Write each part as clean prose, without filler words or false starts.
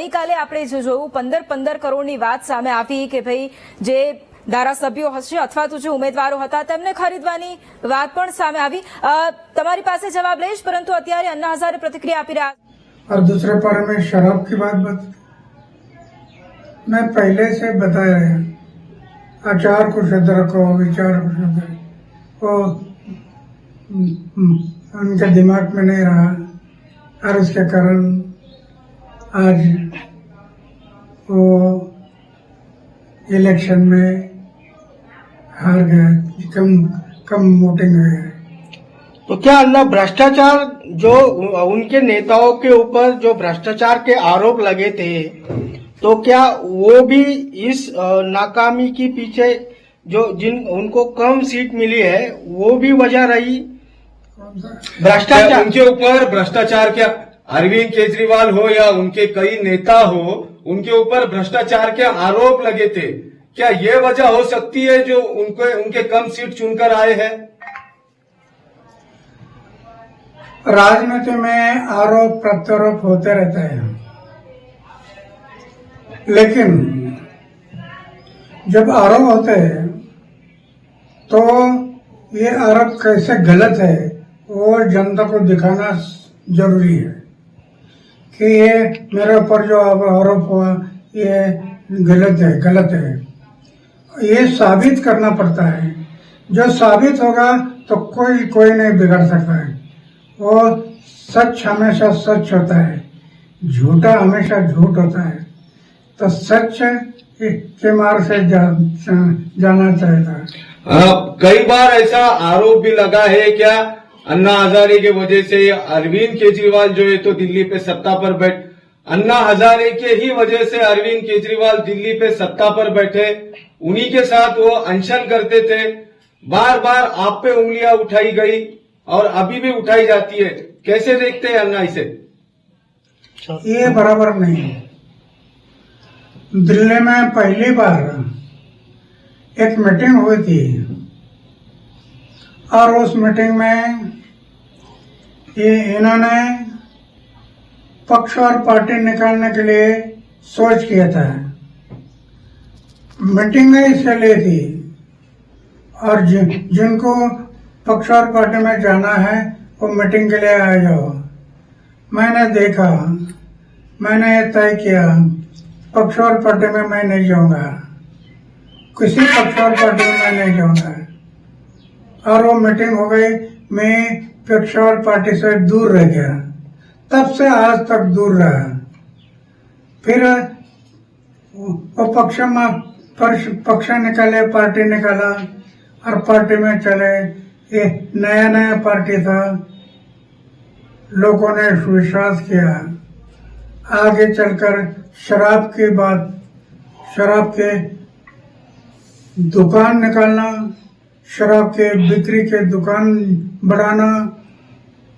ગઈકાલે આપણે જે જોયું 15 કરોડની વાત સામે આવી કે ભાઈ જે ધારાસભ્યો હશે અથવા તો જે ઉમેદવારો હતા તેમને ખરીદવાની વાત પણ સામે આવી। તમારી પાસે જવાબ લઈશ, પરંતુ અત્યારે અન્ના હઝારે प्रतिक्रिया આપી રહ્યા। और दूसरे पारे में शराब की बात मैं पहले से बताया है, आचार को शुद्ध रखो, विचार को शुद्ध वो उनके दिमाग में नहीं रहा और उसके कारण आज वो इलेक्शन में हार गए, कम वोटिंग हुई है। तो क्या अन्ना भ्रष्टाचार जो उनके नेताओं के ऊपर जो भ्रष्टाचार के आरोप लगे थे, तो क्या वो भी इस नाकामी के पीछे जो जिन उनको कम सीट मिली है वो भी वजह रही? भ्रष्टाचार उनके ऊपर भ्रष्टाचार क्या अरविंद केजरीवाल हो या उनके कई नेता हो, उनके ऊपर भ्रष्टाचार के आरोप लगे थे, क्या ये वजह हो सकती है जो उनके कम सीट चुनकर आए हैं? राजनीति में आरोप प्रत्यारोप होते रहते हैं, लेकिन जब आरोप होते हैं तो ये आरोप कैसे गलत है वो जनता को दिखाना जरूरी है कि ये मेरे ऊपर जो आरोप हुआ ये गलत है। ये साबित करना पड़ता है, जो साबित होगा तो कोई नहीं बिगड़ सकता है। वो सच हमेशा सच होता है, झूठा हमेशा झूठ होता है, तो सच के मार्ग से जाना चाहिए था। कई बार ऐसा आरोप भी लगा है क्या अन्ना हजारे की वजह से अरविंद केजरीवाल जो है तो दिल्ली पे सत्ता पर अन्ना हजारे के ही वजह से अरविंद केजरीवाल दिल्ली पे सत्ता पर बैठे, उन्हीं के साथ वो अनशन करते थे, बार बार आप पे उंगलियां उठाई गई और अभी भी उठाई जाती है, कैसे देखते हैं अन्ना इसे? ये बराबर नहीं है। दिल्ली में पहली बार एक मीटिंग हुई थी और उस मीटिंग में इन्होंने पक्ष और पार्टी निकालने के लिए सोच किया था। मीटिंग में इसके लिए थी और जिनको पक्ष और पार्टी में जाना है वो मीटिंग के लिए आ जाओ। मैंने देखा, मैंने ये तय किया पक्ष और पार्टी में मैं नहीं जाऊंगा, किसी पक्ष और पार्टी में मैं नहीं जाऊंगा। और वो मीटिंग हो गई, मैं पक्ष और पार्टी से दूर रह गया, तब से आज तक दूर रहा। फिर वो पक्ष निकाले, पार्टी निकाला और पार्टी में चले। ये नया पार्टी था, लोगों ने विश्वास किया। आगे चलकर शराब की बात, शराब के दुकान निकालना, शराब के बिक्री के दुकान बढ़ाना,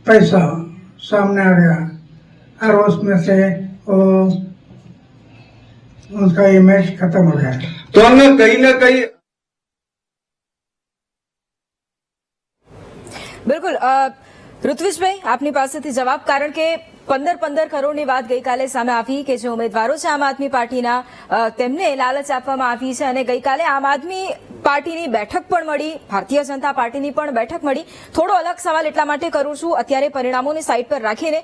पैसा सामने आ गया और उसमें से वो उसका इमेज खत्म हो गया। तो हमने कहीं ना कहीं બિલકુલ ઋત્વિજભાઈ આપની પાસેથી જવાબ, કારણ કે 15 કરોડની વાત ગઈકાલે સામે આવી કે જે ઉમેદવારો છે આમ આદમી પાર્ટીના તેમને લાલચ આપવામાં આવી છે અને ગઈકાલે આમ આદમી પાર્ટીની બેઠક પણ મળી, ભારતીય જનતા પાર્ટીની પણ બેઠક મળી। થોડો અલગ સવાલ એટલા માટે કરું છું, અત્યારે પરિણામોને સાઈડ પર રાખીને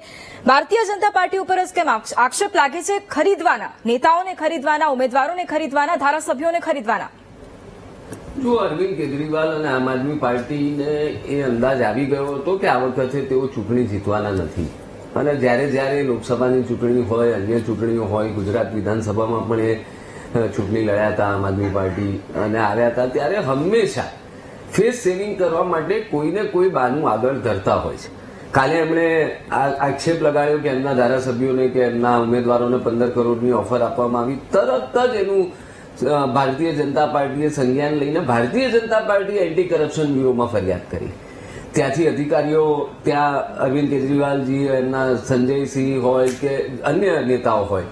ભારતીય જનતા પાર્ટી ઉપર જ કેમ આક્ષેપ લાગે છે ખરીદવાના, નેતાઓને ખરીદવાના, ઉમેદવારોને ખરીદવાના, ધારાસભ્યોને ખરીદવાના? જો અરવિંદ કેજરીવાલ અને આમ આદમી પાર્ટીને એ અંદાજ આવી ગયો હતો કે આ વખતે તેઓ ચૂંટણી જીતવાના નથી અને જ્યારે લોકસભાની ચૂંટણી હોય, અન્ય ચૂંટણીઓ હોય, ગુજરાત વિધાનસભામાં પણ એ ચૂંટણી લડ્યા હતા આમ આદમી પાર્ટી અને આવ્યા હતા, ત્યારે હંમેશા ફેસ સેવિંગ કરવા માટે કોઈને કોઈ બાનું આગળ ધરતા હોય છે। કાલે એમણે આક્ષેપ લગાવ્યો કે એમના ધારાસભ્યોને કે એમના ઉમેદવારોને 15 કરોડની ઓફર આપવામાં આવી, તરત જ એનું ભારતીય જનતા પાર્ટીએ સંજ્ઞાન લઈને ભારતીય જનતા પાર્ટીએ એન્ટી કરપ્શન બ્યુરોમાં ફરિયાદ કરી। ત્યાંથી અધિકારીઓ ત્યાં અરવિંદ કેજરીવાલજી, એમના સંજયસિંહ હોય કે અન્ય નેતાઓ હોય,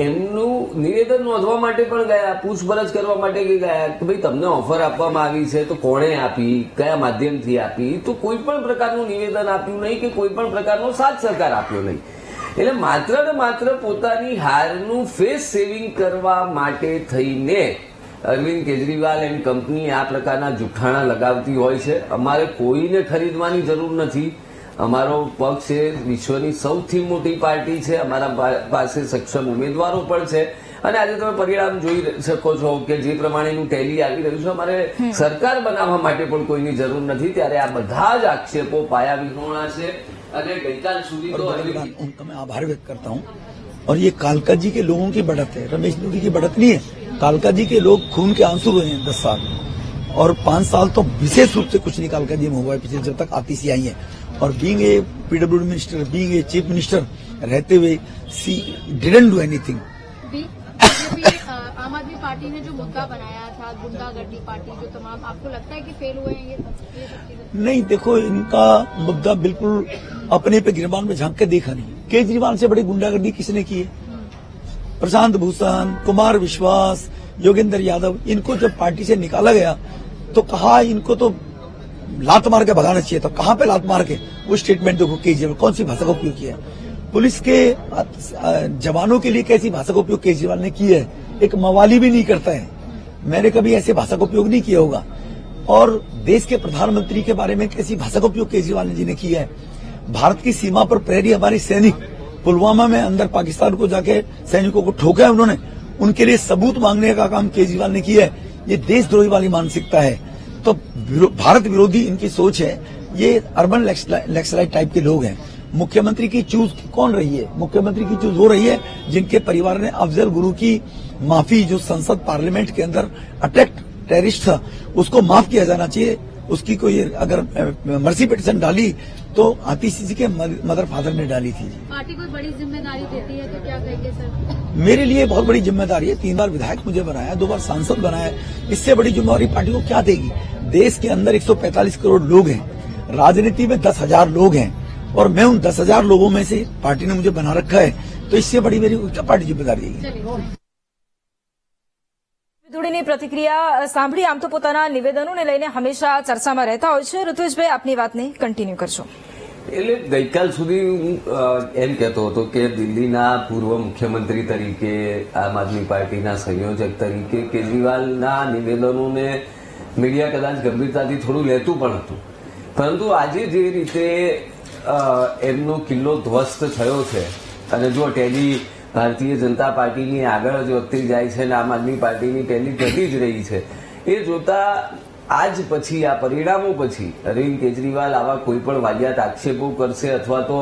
એમનું નિવેદન નોંધવા માટે પણ ગયા, પૂછપરછ કરવા માટે ગયા કે ભાઈ તમને ઓફર આપવામાં આવી છે તો કોણે આપી, કયા માધ્યમથી આપી, તો કોઈ પણ પ્રકારનું નિવેદન આપ્યું નહીં કે કોઈ પણ પ્રકારનો સાથ સહકાર આપ્યો નહીં। એટલે માત્ર ને માત્ર પોતાની હારનું ફેસ સેવિંગ કરવા માટે થઈને અરવિંદ કેજરીવાલ એન્ડ કંપની આ પ્રકારના જુઠ્ઠાણા લગાવતી હોય છે. અમારે કોઈને ખરીદવાની જરૂર નથી. અમારો પક્ષ છે વિશ્વની સૌથી મોટી પાર્ટી છે. અમારા પાસે સક્ષમ ઉમેદવારો પણ છે અને આજે તમે પરિણામ જોઈ શકો છો કે જે પ્રમાણેનું ટેલી આવી રહ્યું છે. અમારે સરકાર બનાવવા માટે પણ કોઈની જરૂર નથી. ત્યારે આ બધા જ આક્ષેપો પાયાવિહોણા છે અને ગઈકાલ સુધી તો उनका मैं आभार व्यक्त करता हूं. और ये कालका जी के लोगों की बढ़त है, रमेश मोदी की बढ़त नहीं है. कालका जी के लोग खून के आंसू रोए हैं 10 साल, और 5 साल तो विशेष रूप से कुछ नहीं कालका जी में हुआ है पिछले जब तक आतिशी आई है. और being a PWD minister, being a chief minister रहते हुए सी डिडंट डू एनीथिंग. आम आदमी पार्टी ने जो मुद्दा बनाया था गुंडागर्दी पार्टी, जो तमाम, आपको लगता है कि फेल हुए हैं ये सब चीजें? नहीं, देखो इनका मुद्दा बिल्कुल अपने पे गिरबान में झांक के देखा नहीं. केजरीवाल से बड़ी गुंडागर्दी किसने की है? प्रशांत भूषण, कुमार विश्वास, योगेंद्र यादव, इनको जब पार्टी से निकाला गया तो कहा इनको तो लात मार के भगाना चाहिए था. कहां पे लात मार के? वो स्टेटमेंट देखो केजरीवाल कौन सी भाषा का उपयोग किया है. पुलिस के जवानों के लिए कैसी भाषा का उपयोग केजरीवाल ने किया है. एक मवाली भी नहीं करता है. मैंने कभी ऐसे भाषा का उपयोग नहीं किया होगा. और देश के प्रधानमंत्री के बारे में कैसी भाषा का उपयोग केजरीवाल जी ने किया है. भारत की सीमा पर प्रहरी हमारे सैनिक पुलवामा में अंदर पाकिस्तान को जाके सैनिकों को ठोका है उन्होंने. उनके लिए सबूत मांगने का काम केजरीवाल ने किया है. ये देशद्रोही वाली मानसिकता है. तो भारत विरोधी इनकी सोच है. ये अर्बन नक्सलाइट टाइप के लोग हैं. मुख्यमंत्री की चूज कौन रही है? मुख्यमंत्री की चूज हो रही है जिनके परिवार ने अफजल गुरु की माफी, जो संसद पार्लियामेंट के अंदर अटैक टेररिस्ट था, उसको माफ किया जाना चाहिए. उसकी कोई अगर मर्सी पिटीशन डाली तो आतिशी जी के मदर फादर ने डाली थी. पार्टी कोई बड़ी जिम्मेदारी देती है तो क्या कहेंगे सर? मेरे लिए बहुत बड़ी जिम्मेदारी है. 3 बार विधायक मुझे बनाया, 2 बार सांसद बनाया. इससे बड़ी जिम्मेदारी पार्टी को क्या देगी? देश के अंदर 145 करोड़ लोग हैं. राजनीति में 10,000 लोग हैं और मैं उन 10,000 लोगों में से पार्टी ने मुझे बना रखा है. तो इससे बड़ी मेरी क्या पार्टी जिम्मेदारी है? વિદુડીની પ્રતિક્રિયા સાંભળી. આમ તો પોતાના નિવેદનોને લઈને હંમેશા ચર્ચામાં રહેતા હોય છે. ઋત્વિજભાઈ, આપની વાતને કન્ટિન્યુ કરશો. એટલે ગઈકાલ સુધી હું એમ કહેતો હતો કે દિલ્હીના પૂર્વ મુખ્યમંત્રી તરીકે, આમ આદમી પાર્ટીના સંયોજક તરીકે કેજરીવાલના નિવેદનોને મીડિયા કદાચ ગંભીરતાથી થોડું લેતું પણ હતું. પરંતુ આજે જે રીતે એમનો કિલ્લો ધ્વસ્ત થયો છે અને જો ટેલી ભારતીય જનતા પાર્ટીની આગળ જ વધતી જાય છે અને આમ આદમી પાર્ટીની ટેલી ઘટી જ રહી છે, એ જોતા આજ પછી, આ પરિણામો પછી અરવિંદ કેજરીવાલ આવા કોઈ પણ વાહિયાત આક્ષેપો કરશે અથવા તો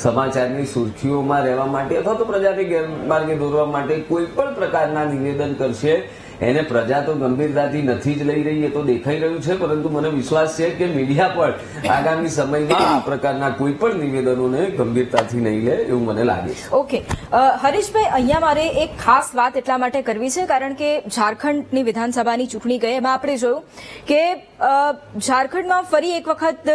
સમાચારની સુર્ખીઓમાં રહેવા માટે અથવા તો પ્રજાને ગેરમાર્ગે દોરવા માટે કોઈ પણ પ્રકારના નિવેદન કરશે, એને પ્રજા તો ગંભીરતાથી નથી જ લઈ રહી, એ તો દેખાઈ રહ્યું છે. પરંતુ મને વિશ્વાસ છે કે મીડિયા પણ આગામી સમયમાં આ પ્રકારના કોઈ પણ નિવેદનોને ગંભીરતાથી નહીં લે એવું મને લાગે છે. ઓકે, હરીશભાઈ, અહીંયા મારે એક ખાસ વાત એટલા માટે કરવી છે કારણ કે ઝારખંડની વિધાનસભાની ચૂંટણી ગઈ, એમાં આપણે જોયું કે ઝારખંડમાં ફરી એક વખત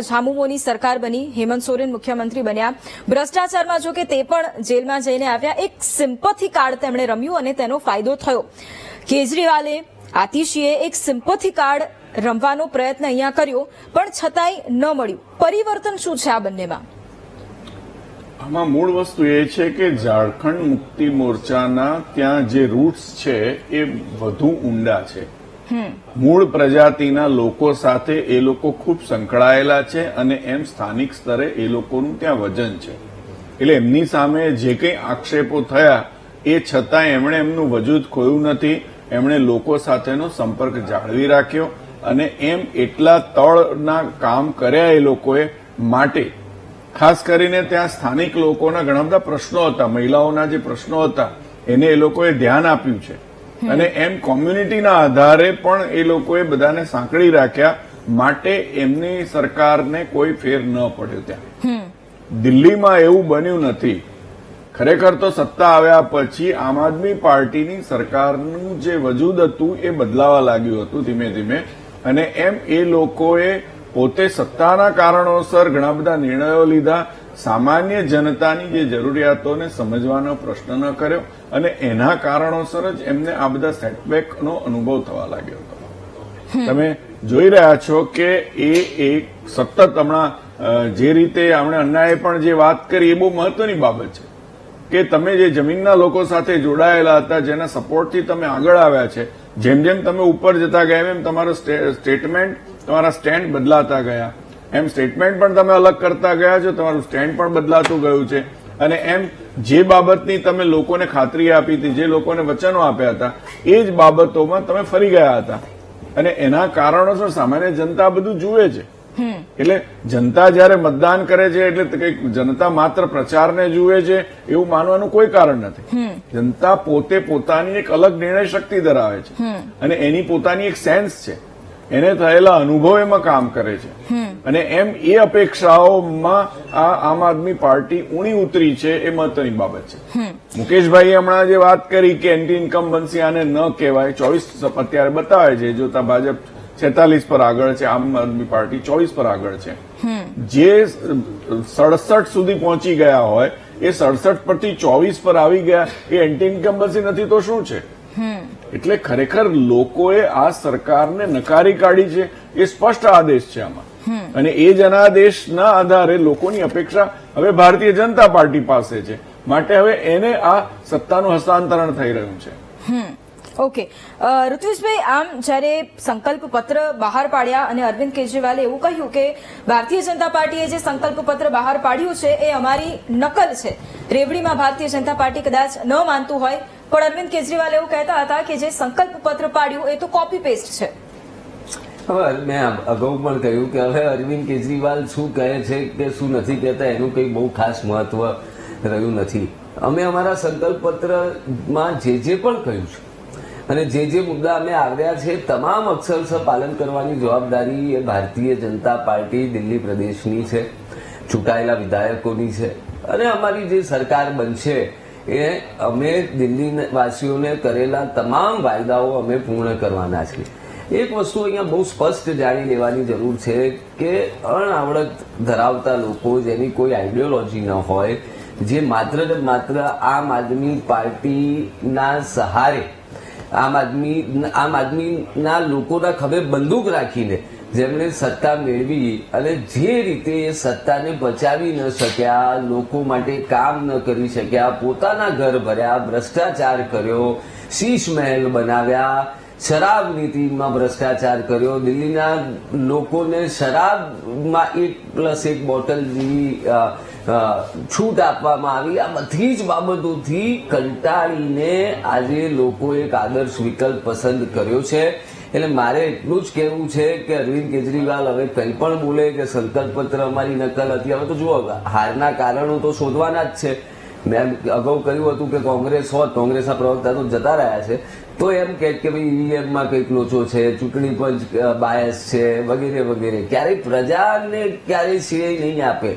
ઝામુમોની સરકાર બની, હેમંત સોરેન મુખ્યમંત્રી બન્યા. ભ્રષ્ટાચારમાં જો કે તે પણ જેલમાં જઈને આવ્યા. એક સિમ્પથી કાર્ડ તેમણે રમ્યું અને તેનો ફાયદો થયો. કેજરીવાલે, આતિશીએ એક સિમ્પથી કાર્ડ રમવાનો પ્રયત્ન અહીંયા કર્યો પણ છતાંય ન મળ્યું. પરિવર્તન શું છે આ બંનેમાં? આમાં મૂળ વસ્તુ એ છે કે ઝારખંડ મુક્તિ મોરચાના ત્યાં જે રૂટ્સ છે એ વધુ ઊંડા છે. મૂળ પ્રજાતિના લોકો સાથે એ લોકો ખૂબ સંકળાયેલા છે અને એમ સ્થાનિક સ્તરે એ લોકોનું ત્યાં વજન છે. એટલે એમની સામે જે કંઈ આક્ષેપો થયા એ છતાં એમણે એમનું વજૂદ ખોયું નથી. એમણે લોકો સાથેનો સંપર્ક જાળવી રાખ્યો અને એમ એટલા તળના કામ કર્યા એ લોકોએ. માટે ખાસ કરીને ત્યાં સ્થાનિક લોકોના ઘણા બધા પ્રશ્નો હતા, મહિલાઓના જે પ્રશ્નો હતા એને એ લોકોએ ધ્યાન આપ્યું છે અને એમ કોમ્યુનિટીના આધારે પણ એ લોકોએ બધાને સાંકળી રાખ્યા. માટે એમની સરકારને કોઈ ફેર ન પડ્યો. ત્યાં દિલ્હીમાં એવું બન્યું નથી. ખરેખર તો સત્તા આવ્યા પછી આમ આદમી પાર્ટીની સરકારનું જે વજૂદ હતું એ બદલાવા લાગ્યું હતું ધીમે ધીમે. અને એમ એ લોકોએ પોતે સત્તાના કારણોસર ઘણા બધા નિર્ણયો લીધા. સામાન્ય જનતાની જે જરૂરિયાતોને સમજવાનો પ્રશ્ન ન કર્યો અને એના કારણોસર જ એમને આ બધા સેટબેકનો અનુભવ થવા લાગ્યો હતો. તમે જોઈ રહ્યા છો કે એ એક સતત હમણાં જે રીતે આપણે અન્નાએ પણ જે વાત કરી એ બહુ મહત્વની બાબત છે કે તમે જે જમીનના લોકો સાથે જોડાયેલા હતા, જેના સપોર્ટથી તમે આગળ આવ્યા છે, જેમ જેમ તમે ઉપર જતા ગયા એમ તમારું સ્ટેટમેન્ટ, તમારા સ્ટેન્ડ બદલાતા ગયા, એમ સ્ટેટમેન્ટ પણ તમે અલગ કરતા ગયા છો, તમારું સ્ટેન્ડ પણ બદલાતું ગયું છે. અને એમ જે બાબતની તમે લોકોને ખાતરી આપી હતી, જે લોકોને વચનો આપ્યા હતા, એ જ બાબતોમાં તમે ફરી ગયા હતા. અને એના કારણોસર સામાન્ય જનતા બધું જુએ છે. એટલે જનતા જયારે મતદાન કરે છે એટલે કંઈક જનતા માત્ર પ્રચારને જુએ છે એવું માનવાનું કોઈ કારણ નથી. જનતા પોતે પોતાની એક અલગ નિર્ણય શક્તિ ધરાવે છે અને એની પોતાની એક સેન્સ છે, એને થયેલા અનુભવ એમાં કામ કરે છે. અને એમ એ અપેક્ષાઓમાં આ આમ આદમી પાર્ટી ઊણી ઉતરી છે, એ મહત્વની બાબત છે. મુકેશભાઈએ હમણાં જે વાત કરી કે એન્ટી ઇન્કમ્બન્સી આને ન કહેવાય, 24 અત્યારે બતાવે છે જોતા ભાજપ 46 પર આગળ છે, આમ આદમી પાર્ટી 24 પર આગળ છે. જે 67 સુધી પહોંચી ગયા હોય એ 67 પરથી 24 પર આવી ગયા, એ એન્ટી ઇન્કમ્બન્સી નથી તો શું છે? એટલે ખરેખર લોકોએ આ સરકારને નકારી કાઢી છે, એ સ્પષ્ટ આદેશ છે આમાં. અને એ જનાદેશના આધારે લોકોની અપેક્ષા હવે ભારતીય જનતા પાર્ટી પાસે છે, માટે હવે એને આ સત્તાનું હસ્તાંતરણ થઈ રહ્યું છે. ઓકે, ઋત્વિજભાઈ, આમ જયારે સંકલ્પ પત્ર બહાર પાડ્યા અને અરવિંદ કેજરીવાલે એવું કહ્યું કે ભારતીય જનતા પાર્ટીએ જે સંકલ્પ પત્ર બહાર પાડ્યું છે એ અમારી નકલ છે, રેવડીમાં ભારતીય જનતા પાર્ટી કદાચ ન માનતું હોય, પણ અરવિંદ કેજરીવાલ એવું કહેતા હતા કે જે સંકલ્પ પત્ર પાડ્યું એ તો કોપી પેસ્ટ છે. હવે મેં અગાઉ પણ કહ્યું કે હવે અરવિંદ કેજરીવાલ શું કહે છે કે શું નથી કહેતા એનું કંઈ બહુ ખાસ મહત્વ રહ્યું નથી. અમે અમારા સંકલ્પ પત્રમાં જે પણ કહ્યું છે અને જે મુદ્દા અમે આવ્યા છે તમામ અક્ષરશઃ પાલન કરવાની જવાબદારી એ ભારતીય જનતા પાર્ટી દિલ્હી પ્રદેશની છે, ચૂંટાયેલા વિધાયકોની છે. અને અમારી જે સરકાર બનશે એ અમે દિલ્હી વાસીઓને કરેલા તમામ વાયદાઓ અમે પૂર્ણ કરવાના છીએ. એક વસ્તુ અહીંયા બહુ સ્પષ્ટ જાણી લેવાની જરૂર છે કે અણઆવડત ધરાવતા લોકો, જેની કોઈ આઈડિયોલોજી ન હોય, જે માત્ર ને માત્ર આમ આદમી પાર્ટીના સહારે આમ આદમીના લોકોના ખભે બંદૂક રાખીને જેમણે સત્તા મેળવી અને જે રીતે એ સત્તાને બચાવી ન શક્યા, લોકો માટે કામ ન કરી શક્યા, પોતાના ઘર ભર્યા, ભ્રષ્ટાચાર કર્યો, શીશ મહેલ બનાવ્યા, શરાબ નીતિમાં ભ્રષ્ટાચાર કર્યો, દિલ્હીના લોકોને શરાબમાં 1+1 બોટલ જેવી છૂટ આપવામાં આવી. આ બધી જ બાબતોથી કંટાળીને આજે લોકોએ એક આદર્શ વિકલ્પ પસંદ કર્યો છે. એટલે મારે એટલું જ કહેવું છે કે અરવિંદ કેજરીવાલ હવે કંઈ પણ બોલે કે સંકલ્પ પત્ર અમારી નકલ હતી, હવે તો જુઓ હારના કારણો તો શોધવાના જ છે. મેં અગાઉ કહ્યું હતું કે કોંગ્રેસ હોત, કોંગ્રેસના પ્રવક્તા તો જતા રહ્યા છે, તો એમ કે ભાઈ ઈવીએમમાં કંઈક લોચો છે, ચૂંટણી પંચ બાયસ છે, વગેરે વગેરે. ક્યારેય પ્રજાને ક્યારેય શ્રેય નહીં આપે.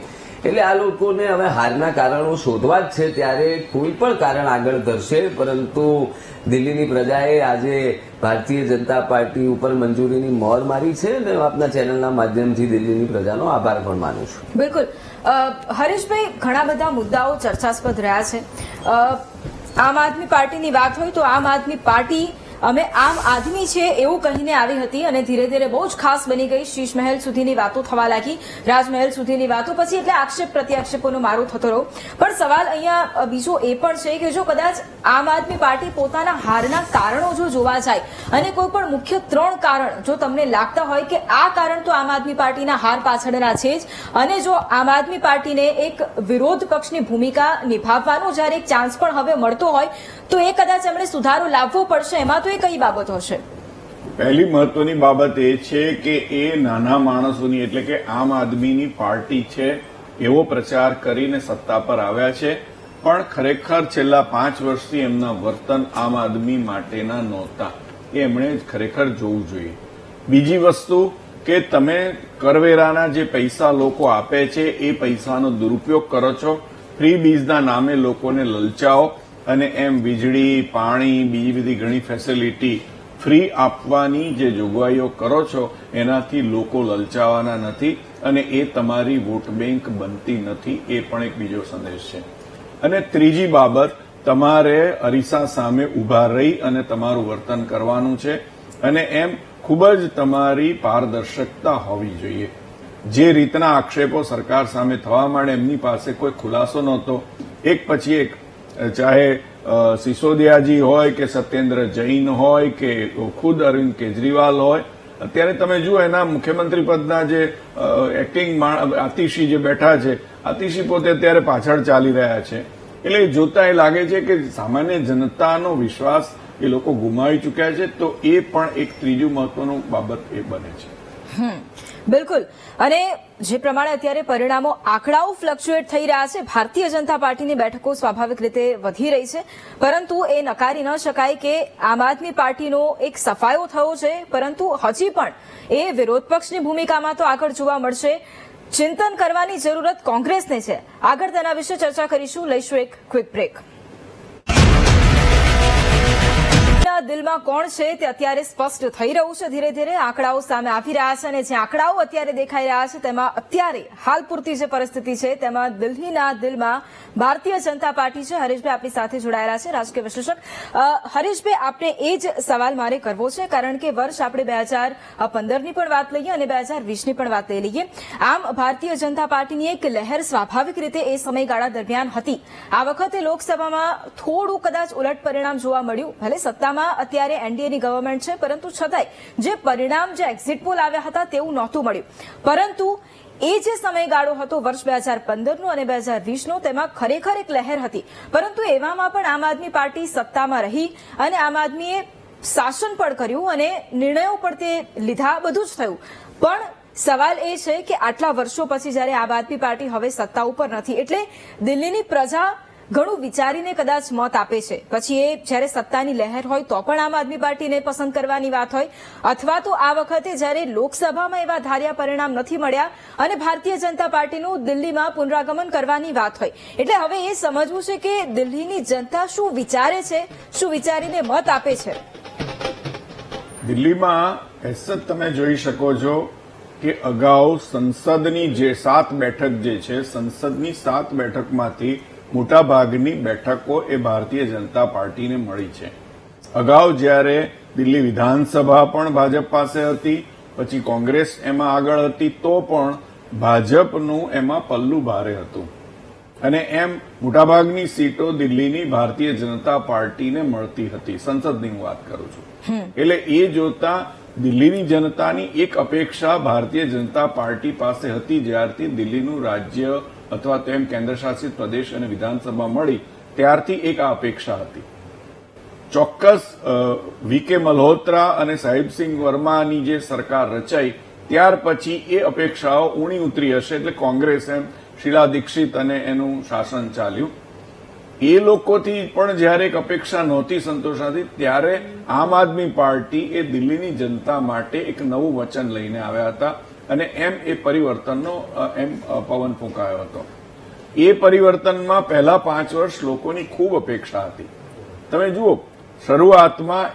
એટલે આ લોકોને હવે હારના કારણો શોધવા જ છે, ત્યારે કોઈ પણ કારણ આગળ ધરશે. પરંતુ દિલ્હીની પ્રજાએ આજે ભારતીય જનતા પાર્ટી ઉપર મંજૂરીની મોહર મારી છે અને આપના ચેનલના માધ્યમથી દિલ્હીની પ્રજાનો આભાર પણ માનું છું. બિલકુલ. હરીશભાઈ, ઘણા બધા મુદ્દાઓ ચર્ચાસ્પદ રહ્યા છે. આમ આદમી પાર્ટીની વાત હોય તો આમ આદમી પાર્ટી અમે આમ આદમી છે એવું કહીને આવી હતી અને ધીરે ધીરે બહુ જ ખાસ બની ગઈ. શીશ મહેલ સુધીની વાતો થવા લાગી, રાજમહેલ સુધીની વાતો, પછી એટલે આક્ષેપ પ્રત્યાક્ષેપોનો મારો થતો રહ્યો. પણ સવાલ અહીંયા બીજો એ પણ છે કે જો કદાચ આમ આદમી પાર્ટી પોતાના હારના કારણો જો જોવા જાય અને કોઈ પણ મુખ્ય 3 કારણ જો તમને લાગતા હોય કે આ કારણ તો આમ આદમી પાર્ટીના હાર પાછળના છે જ, અને જો આમ આદમી પાર્ટીને એક વિરોધ પક્ષની ભૂમિકા નિભાવવાનો જ્યારે એક ચાન્સ પણ હવે મળતો હોય તો એ કદાચ એમણે સુધારો લાવવો પડશે, એમાં તો એ કઈ બાબત હશે? પહેલી મહત્વની બાબત એ છે કે એ નાના માણસોની એટલે કે આમ આદમીની પાર્ટી છે એવો પ્રચાર કરીને સત્તા પર આવ્યા છે, પણ ખરેખર છેલ્લા 5 વર્ષથી એમના વર્તન આમ આદમી માટેના નહોતા. એ એમણે ખરેખર જોવું જોઈએ. બીજી વસ્તુ કે તમે કરવેરાના જે પૈસા લોકો આપે છે એ પૈસાનો દુરુપયોગ કરો છો, ફ્રી બીજના નામે લોકોને લલચાવો અને એમ વીજળી, પાણી, બીજી બધી ઘણી ફેસિલિટી ફ્રી આપવાની જે જોગવાઈઓ કરો છો એનાથી લોકો લલચાવાના નથી અને એ તમારી વોટ બેંક બનતી નથી. એ પણ એક બીજો સંદેશ છે. અને ત્રીજી બાબત, તમારે અરીસા સામે ઉભા રહી અને તમારું વર્તન કરવાનું છે અને એમ ખૂબ જ તમારી પારદર્શકતા હોવી જોઈએ. જે રીતના આક્ષેપો સરકાર સામે થવા માંડે એમની પાસે કોઈ ખુલાસો નહોતો. એક પછી એક, ચાહે સિસોદિયાજી હોય કે સત્યેન્દ્ર જૈન હોય કે ખુદ અરવિંદ કેજરીવાલ હોય. અત્યારે તમે જુઓ એના મુખ્યમંત્રી પદના જે એક્ટિંગ આતિશી જે બેઠા છે, આતિશી પોતે અત્યારે પાછળ ચાલી રહ્યા છે. એટલે જોતા એ લાગે છે કે સામાન્ય જનતાનો વિશ્વાસ એ લોકો ગુમાવી ચૂક્યા છે. તો એ પણ એક ત્રીજું મહત્વનું બાબત એ બને છે. બિલકુલ. અને જે પ્રમાણે અત્યારે પરિણામો આંકડાઓ ફ્લક્ચ્યુએટ થઈ રહ્યા છે, ભારતીય જનતા પાર્ટીની બેઠકો સ્વાભાવિક રીતે વધી રહી છે, પરંતુ એ નકારી ન શકાય કે આમ આદમી પાર્ટીનો એક સફાયો થયો છે, પરંતુ હજી પણ એ વિરોધ પક્ષની ભૂમિકામાં તો આગળ જોવા મળશે. ચિંતન કરવાની જરૂરત કોંગ્રેસને છે. આગળ તેના વિશે ચર્ચા કરીશું. લઈશું એક ક્વિક બ્રેક. દિલમાં કોણ છે તે અત્યારે સ્પષ્ટ થઈ રહ્યું છે. ધીરે ધીરે આંકડાઓ સામે આવી રહ્યા છે અને જે આંકડાઓ અત્યારે દેખાઈ રહ્યા છે તેમાં અત્યારે હાલ પૂરતી જે પરિસ્થિતિ છે તેમાં દિલ્હીના દિલમાં ભારતીય જનતા પાર્ટી છે. હરીશભાઈ આપણી સાથે જોડાયેલા છે, રાજકીય વિશ્લેષક. હરીશભાઈ, આપણે એ જ સવાલ મારે કરવો છે, કારણ કે વર્ષ આપણે 2015ની પણ વાત લઈએ અને 2020ની પણ વાત લઈ લઈએ. આમ ભારતીય જનતા પાર્ટીની એક લહેર સ્વાભાવિક રીતે એ સમયગાળા દરમિયાન હતી. આ વખતે લોકસભામાં થોડું કદાચ ઉલટ પરિણામ જોવા મળ્યું. ભલે સત્તામાં અત્યારે એનડીએની ગવર્મેન્ટ છે, પરંતુ છતાંય જે પરિણામ, જે એક્ઝિટ પોલ આવ્યા હતા તેવું નહોતું મળ્યું. પરંતુ એ જે સમયગાળો હતો વર્ષ 2015નો અને 2020નો, તેમાં ખરેખર એક લહેર હતી. પરંતુ એવામાં પણ આમ આદમી પાર્ટી સત્તામાં રહી અને આમ આદમીએ શાસન પણ કર્યું અને નિર્ણયો પણ તે લીધા, બધું જ થયું. પણ સવાલ એ છે કે આટલા વર્ષો પછી જ્યારે આમ આદમી પાર્ટી હવે સત્તા ઉપર નથી, એટલે દિલ્હીની પ્રજા ઘણું વિચારીને કદાચ મત આપે છે. પછી એ જ્યારે સત્તાની લહેર હોય તો પણ આમ આદમી પાર્ટીને પસંદ કરવાની વાત હોય, અથવા તો આ વખતે જ્યારે લોકસભામાં એવા ધાર્યા પરિણામ નથી મળ્યા અને ભારતીય જનતા પાર્ટીનું દિલ્હીમાં પુનરાગમન કરવાની વાત હોય. એટલે હવે એ સમજવું છે કે દિલ્હીની જનતા શું વિચારે છે, શું વિચારીને મત આપે છે. દિલ્હીમાં એસત તમે જોઈ શકો છો કે અગાઉ સંસદની જે 7 બેઠક જે છે, સંસદની 7 બેઠકમાંથી મોટાભાગની બેઠકો એ ભારતીય જનતા પાર્ટીને મળી છે. અગાઉ જ્યારે દિલ્હી વિધાનસભા પણ ભાજપ પાસે હતી, પછી કોંગ્રેસ એમાં આગળ હતી, તો પણ ભાજપનું એમાં પલ્લું ભારે હતું અને એમ મોટાભાગની સીટો દિલ્હીની ભારતીય જનતા પાર્ટીને મળતી હતી. સંસદની હું વાત કરું છું. એટલે એ જોતા દિલ્હીની જનતાની એક અપેક્ષા ભારતીય જનતા પાર્ટી પાસે હતી. જ્યારથી દિલ્હીનું રાજ્ય અથવા તો એમ કેન્દ્રશાસિત પ્રદેશ અને વિધાનસભા મળી ત્યારથી એક આ અપેક્ષા હતી. ચોક્કસ વીકે મલ્હોત્રા અને સાહિબસિંહ વર્માની જે સરકાર રચાઈ ત્યાર પછી એ અપેક્ષાઓ ઊણી ઉતરી હશે. એટલે કોંગ્રેસ એમ શીલા દીક્ષિત અને એનું શાસન ચાલ્યું. એ લોકોથી પણ જ્યારે એક અપેક્ષા નહોતી સંતોષાતી, ત્યારે આમ આદમી પાર્ટી એ દિલ્હીની જનતા માટે એક નવું વચન લઈને આવ્યા હતા અને એમ એ પરિવર્તનનો પવન ફૂંકાયો હતો. એ પરિવર્તનમાં પહેલા 5 વર્ષ લોકોની ખૂબ અપેક્ષા હતી. તમે જુઓ, શરૂઆતમાં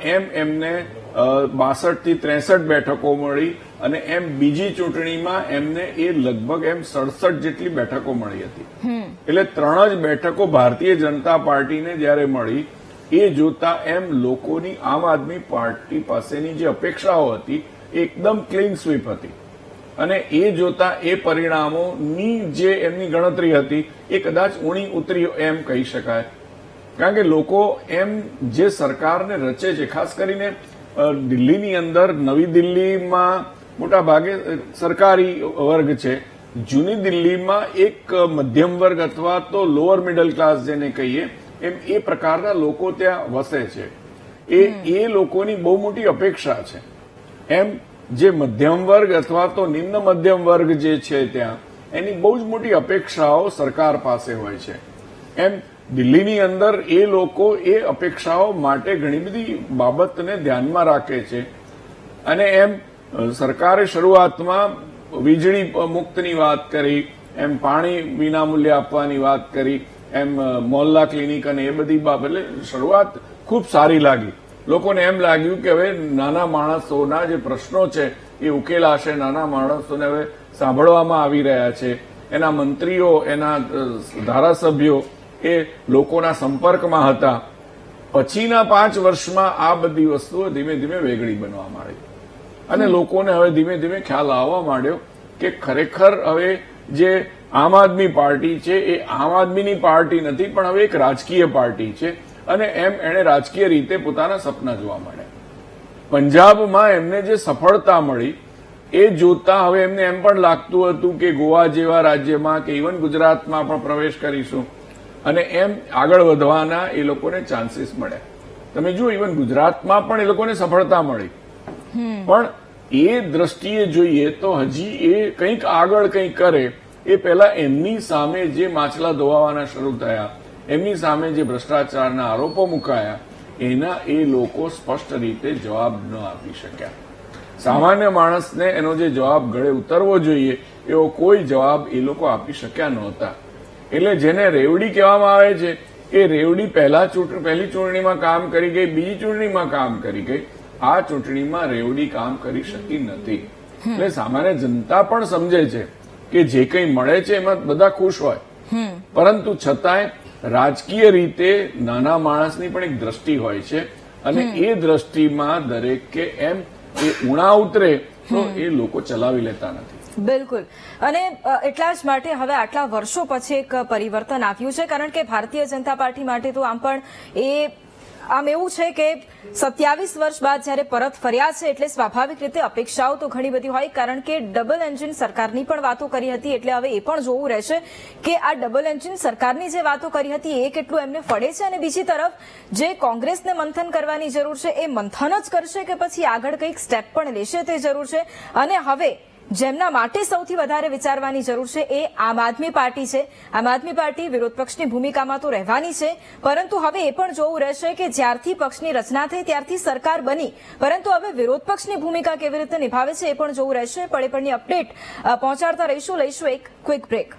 એમને 62 થી 63 બેઠકો મળી અને એમ બીજી ચૂંટણીમાં એમને એ લગભગ 67 જેટલી બેઠકો મળી હતી. એટલે 3 જ બેઠકો ભારતીય જનતા પાર્ટીને જયારે મળી, એ જોતા એમ લોકોની આમ આદમી પાર્ટી પાસેની જે અપેક્ષાઓ હતી એકદમ ક્લીન સ્વીપ હતી. અને એ જોતા એ પરિણામોની જે એમની ગણતરી હતી એ કદાચ ઊણી ઉતરી એમ કહી શકાય. કારણ કે લોકો એમ જે સરકારને રચે છે, ખાસ કરીને દિલ્હીની અંદર, નવી દિલ્હીમાં મોટા ભાગે સરકારી વર્ગ છે. જૂની દિલ્હીમાં એક મધ્યમ વર્ગ અથવા તો લોઅર મિડલ ક્લાસ જેને કહીએ એમ એ પ્રકારના લોકો ત્યાં વસે છે. એ લોકોની બહુ મોટી અપેક્ષા છે. એમ જે મધ્યમ વર્ગ અથવા તો નિમ્ન મધ્યમ વર્ગ જે છે ત્યાં એની બહુ જ મોટી અપેક્ષાઓ સરકાર પાસે હોય છે. એમ દિલ્હીની અંદર એ લોકો એ અપેક્ષાઓ માટે ઘણી બધી બાબતને ધ્યાનમાં રાખે છે અને એમ સરકારે શરૂઆતમાં વીજળી મુક્તની વાત કરી, એમ પાણી વિનામૂલ્યે આપવાની વાત કરી, એમ મોહલ્લા ક્લિનિક અને એ બધી બાબત. એટલે શરૂઆત ખૂબ સારી લાગી. લોકોને એમ લાગ્યું કે હવે નાના માણસોના જે પ્રશ્નો છે એ ઉકેલાશે, નાના માણસોને હવે સાંભળવામાં આવી રહ્યા છે. એના મંત્રીઓ, એના ધારાસભ્યો એ લોકોના સંપર્કમાં હતા. પછીના 5 વર્ષમાં આ બધી વસ્તુઓ ધીમે ધીમે વેગળી બનવા માંડી અને લોકોને હવે ધીમે ધીમે ખ્યાલ આવવા માંડ્યો કે ખરેખર હવે જે આમ આદમી પાર્ટી છે એ આમ આદમીની પાર્ટી નથી, પણ હવે એક રાજકીય પાર્ટી છે અને એણે રાજકીય રીતે પોતાના સપના જોવા માંડ્યા. પંજાબમાં એમને જે સફળતા મળી એ જોતા હવે એમને એમ પણ લાગતું હતું કે ગોવા જેવા રાજ્યમાં કે ઇવન ગુજરાતમાં પણ પ્રવેશ કરીશું અને એમ આગળ વધવાના એ લોકોને ચાન્સીસ મળ્યા. તમે જુઓ, ઇવન ગુજરાતમાં પણ એ લોકોને સફળતા મળી, પણ એ દ્રષ્ટિએ જોઈએ તો હજી એ કંઈક આગળ કંઈક કરે એ પહેલા એમની સામે જે માછલા ધોવાવાના શરૂ થયા, એમની સામે જે ભ્રષ્ટાચારના આરોપો મુકાયા, એના એ લોકો સ્પષ્ટ રીતે જવાબ ન આપી શક્યા. સામાન્ય માણસને એનો જે જવાબ ગળે ઉતરવો જોઈએ એવો કોઈ જવાબ એ લોકો આપી શક્યા નહોતા. એટલે જેને રેવડી કહેવામાં આવે છે એ રેવડી પહેલી ચૂંટણીમાં કામ કરી ગઈ, બીજી ચૂંટણીમાં કામ કરી ગઈ. આ ચૂંટણીમાં રેવડી કામ કરી શકી નથી. એટલે સામાન્ય જનતા પણ સમજે છે કે જે કંઈ મળે છે એમાં બધા ખુશ હોય, પરંતુ છતાંય રાજકીય રીતે નાના માણસની પણ એક દ્રષ્ટિ હોય છે અને એ દ્રષ્ટિમાં દરેક કે એમ એ ઉણા ઉતરે તો એ લોકો ચલાવી લેતા નથી. બિલકુલ. અને એટલા જ માટે હવે આટલા વર્ષો પછી એક પરિવર્તન આવ્યું છે, કારણ કે ભારતીય જનતા પાર્ટી માટે તો આમ પણ આમ એવું છે કે 27 વર્ષ બાદ જયારે પરત ફર્યા છે એટલે સ્વાભાવિક રીતે અપેક્ષાઓ તો ઘણી બધી હોય, કારણ કે ડબલ એન્જિન સરકારની પણ વાતો કરી હતી. એટલે હવે એ પણ જોવું રહેશે કે આ ડબલ એન્જિન સરકારની જે વાતો કરી હતી એ કેટલું એમને ફળે છે, અને બીજી તરફ જે કોંગ્રેસને મંથન કરવાની જરૂર છે એ મંથન જ કરશે કે પછી આગળ કંઈક સ્ટેપ પણ લેશે તે જરૂર છે. અને હવે જેમના માટે સૌથી વધારે વિચારવાની જરૂર છે એ આમ આદમી પાર્ટી છે. આમ આદમી પાર્ટી વિરોધ પક્ષની ભૂમિકામાં તો રહેવાની છે, પરંતુ હવે એ પણ જોવું રહેશે કે જ્યારથી પક્ષની રચના થઈ ત્યારથી સરકાર બની, પરંતુ હવે વિરોધ પક્ષની ભૂમિકા કેવી રીતે નિભાવે છે એ પણ જોવું રહેશે. પડે પડની અપડેટ પહોંચાડતા રહીશું. લઈશું એક ક્વિક બ્રેક.